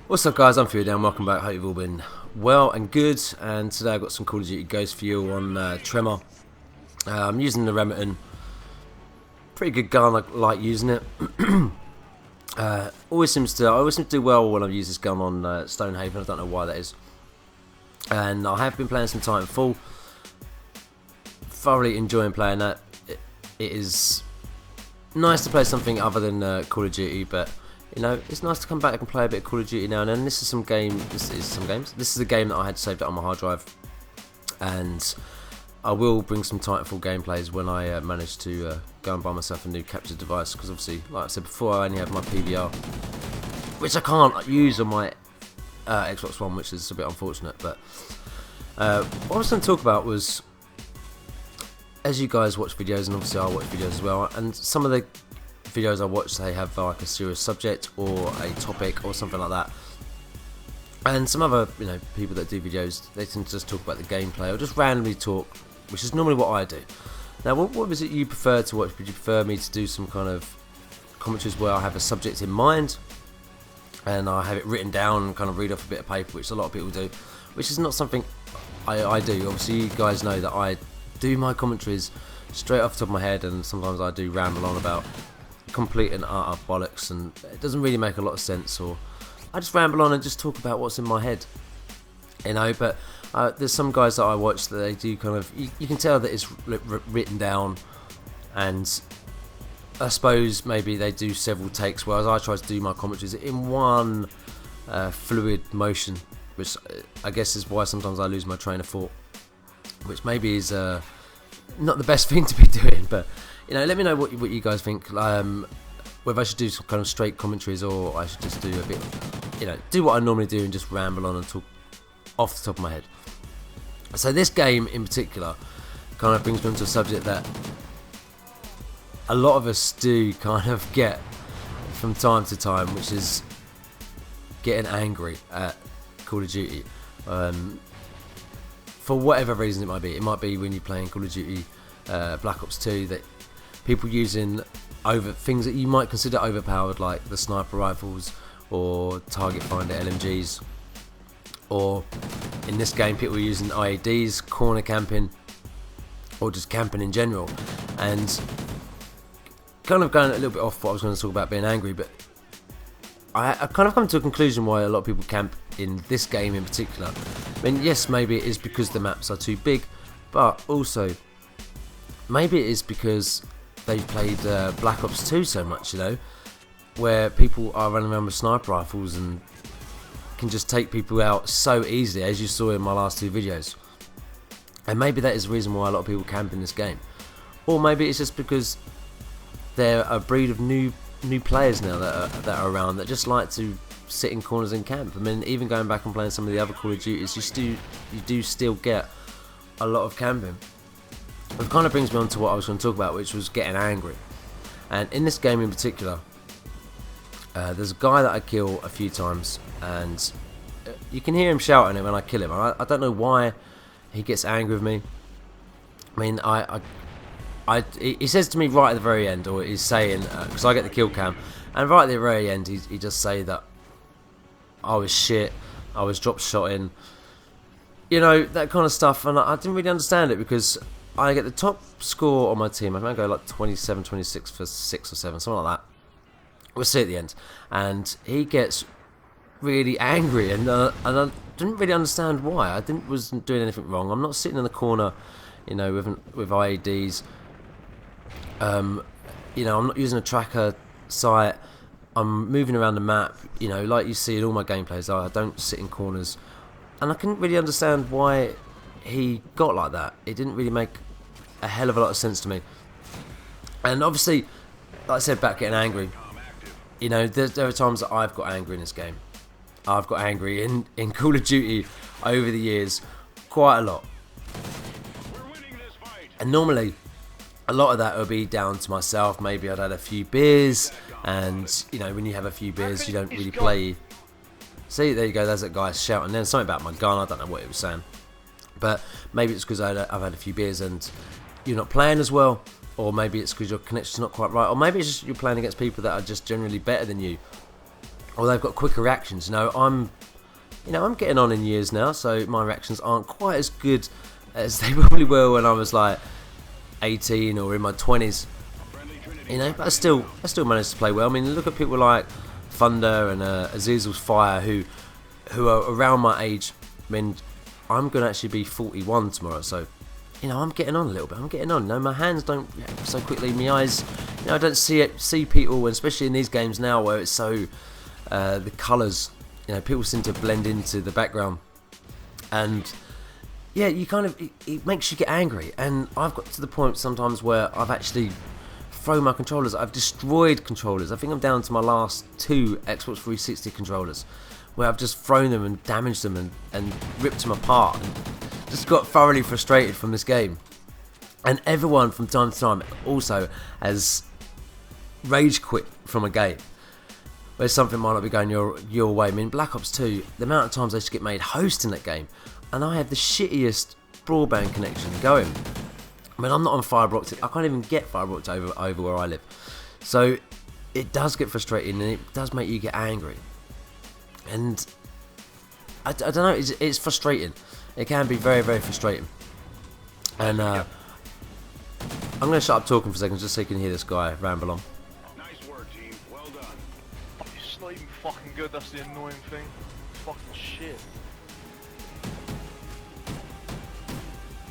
What's up guys, I'm Fewerdan, welcome back, hope you've all been well and good, and today I've got some Call of Duty Ghost for you on Tremor. I'm using the Remington, pretty good gun, I like using it. I always seem to do well when I use this gun on Stonehaven, I don't know why that is. And I have been playing some Titanfall, thoroughly enjoying playing that. It is nice to play something other than Call of Duty, but you know, it's nice to come back and play a bit of Call of Duty now and then. This is a game that I had saved up on my hard drive, and I will bring some Titanfall gameplays when I manage to go and buy myself a new capture device, because obviously, like I said before, I only have my PVR, which I can't use on my Xbox One, which is a bit unfortunate. But what I was going to talk about was, as you guys watch videos, and obviously I watch videos as well, and some of the videos I watch, they have like a serious subject or a topic or something like that, and some other people that do videos, they tend to just talk about the gameplay or just randomly talk, which is normally what I do. Now what was it you prefer to watch? Would you prefer me to do some kind of commentaries where I have a subject in mind and I have it written down and kind of read off a bit of paper, which a lot of people do, which is not something I do. Obviously you guys know that I do my commentaries straight off the top of my head, and sometimes I do ramble on about complete and utter bollocks, and it doesn't really make a lot of sense, or I just ramble on and just talk about what's in my head, but there's some guys that I watch that they do kind of, you can tell that it's written down, and I suppose maybe they do several takes, whereas I try to do my commentaries in one fluid motion, which I guess is why sometimes I lose my train of thought, which maybe is not the best thing to be doing. But let me know what you guys think, whether I should do some kind of straight commentaries, or I should just do a bit, do what I normally do and just ramble on and talk off the top of my head. So this game in particular kind of brings me onto a subject that a lot of us do kind of get from time to time, which is getting angry at Call of Duty. For whatever reason it might be. It might be when you're playing Call of Duty Black Ops 2 that people using over things that you might consider overpowered, like the sniper rifles or target finder LMGs, or in this game people are using IEDs, corner camping, or just camping in general. And kind of going a little bit off what I was going to talk about being angry, but I kind of come to a conclusion why a lot of people camp in this game in particular. I mean, yes, maybe it is because the maps are too big, but also maybe it is because they've played Black Ops 2 so much, where people are running around with sniper rifles and can just take people out so easily, as you saw in my last two videos. And maybe that is the reason why a lot of people camp in this game. Or maybe it's just because they're a breed of new players now that are around, that just like to sit in corners and camp. I mean, even going back and playing some of the other Call of Duties, you do still get a lot of camping. It kind of brings me on to what I was going to talk about, which was getting angry. And in this game in particular, there's a guy that I kill a few times, and you can hear him shouting it when I kill him. I don't know why he gets angry with me. I mean, he says to me right at the very end, or he's saying, because I get the kill cam, and right at the very end he just say that I was shit, I was drop shotting, that kind of stuff. And I didn't really understand it, because I get the top score on my team. I think I go like 27, 26 for 6 or 7, something like that. We'll see at the end. And he gets really angry, and I didn't really understand why. I wasn't doing anything wrong. I'm not sitting in the corner, with IEDs. I'm not using a tracker sight. I'm moving around the map, like you see in all my gameplays. I don't sit in corners, and I couldn't really understand why he got like that. It didn't really make a hell of a lot of sense to me. And obviously, like I said, back getting angry, there are times that I've got angry in this game. I've got angry in Call of Duty over the years quite a lot, and normally a lot of that will be down to myself. Maybe I'd had a few beers, and when you have a few beers, you don't really play. See, there you go, there's that guy shouting. Then something about my gun, I don't know what he was saying, but maybe it's because I've had a few beers and you're not playing as well, or maybe it's because your connection's not quite right, or maybe it's just you're playing against people that are just generally better than you, or they've got quicker reactions. I'm getting on in years now, so my reactions aren't quite as good as they probably were when I was like 18 or in my 20s. But I still managed to play well. I mean, look at people like Thunder and Azazel's Fire, who are around my age. I mean, I'm going to actually be 41 tomorrow, so I'm getting on a little bit. I'm getting on. My hands don't react so quickly. My eyes, I don't see people, especially in these games now where it's so the colours. People seem to blend into the background, and you kind of it makes you get angry. And I've got to the point sometimes where I've actually thrown my controllers. I've destroyed controllers. I think I'm down to my last 2 Xbox 360 controllers, where I've just thrown them and damaged them and ripped them apart, and just got thoroughly frustrated from this game. And everyone from time to time also has rage quit from a game where something might not be going your way. I mean, Black Ops 2, the amount of times I just get made host in that game, and I have the shittiest broadband connection going. I mean, I'm not on fibre optic. I can't even get fibre optic over where I live. So it does get frustrating, and it does make you get angry. And I don't know, it's frustrating. It can be very, very frustrating. And I'm going to shut up talking for a second just so you can hear this guy ramble on. Nice work, team. Well done. It's not even fucking good, that's the annoying thing. It's fucking shit.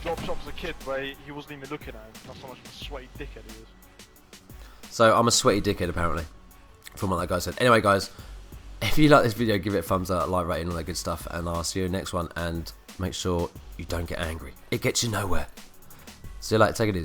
Drop shop's a kid where he wasn't even looking at him. That's how much of a sweaty dickhead he is. So I'm a sweaty dickhead apparently, from what that guy said. Anyway guys, if you like this video, give it a thumbs up, like, rating, all that good stuff, and I'll see you in the next one, and make sure you don't get angry. It gets you nowhere. See you later, take it easy.